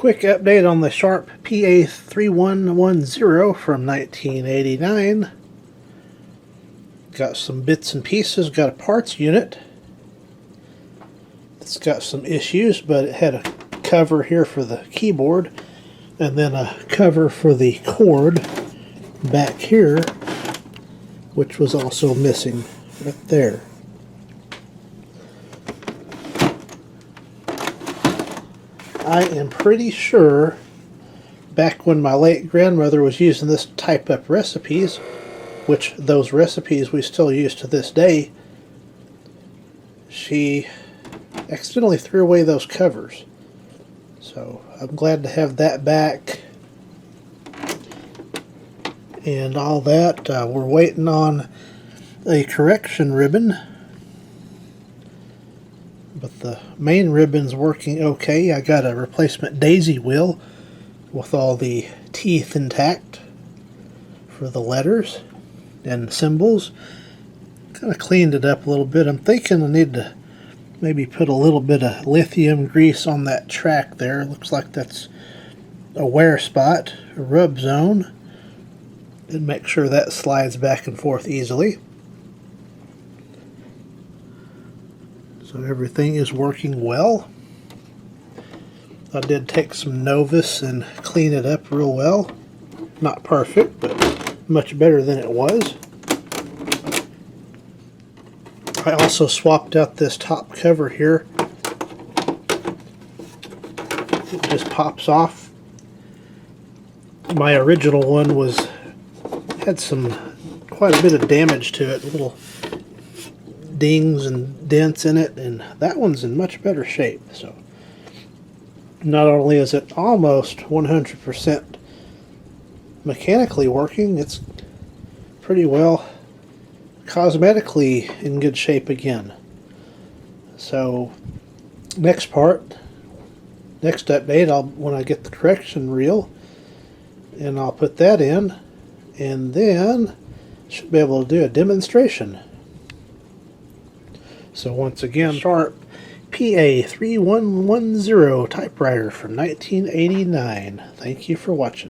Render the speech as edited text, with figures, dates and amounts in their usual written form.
Quick update on the Sharp PA-3100 from 1989. Got some bits and pieces, got a parts unit. It's got some issues, but it had a cover here for the keyboard and then a cover for the cord back here, which was also missing right there. I am pretty sure back when my late grandmother was using this to type up recipes, which those recipes we still use to this day, she accidentally threw away those covers. So I'm glad to have that back and all that. We're waiting on a correction ribbon, but the main ribbon's working okay. I got a replacement daisy wheel with all the teeth intact for the letters and symbols. Kind of cleaned it up a little bit. I'm thinking I need to maybe put a little bit of lithium grease on that track there. Looks like that's a wear spot, a rub zone, and make sure that slides back and forth easily. So everything is working well. I did take some Novus and clean it up real well. Not perfect, but much better than it was. I also swapped out this top cover here. It just pops off. My original one had quite a bit of damage to it, little dings and dents in it, and that one's in much better shape. So not only is it almost 100% mechanically working, it's pretty well cosmetically in good shape again. So next update, when I get the correction reel, and I'll put that in, and then should be able to do a demonstration. So once again, Sharp PA-3110 typewriter from 1989. Thank you for watching.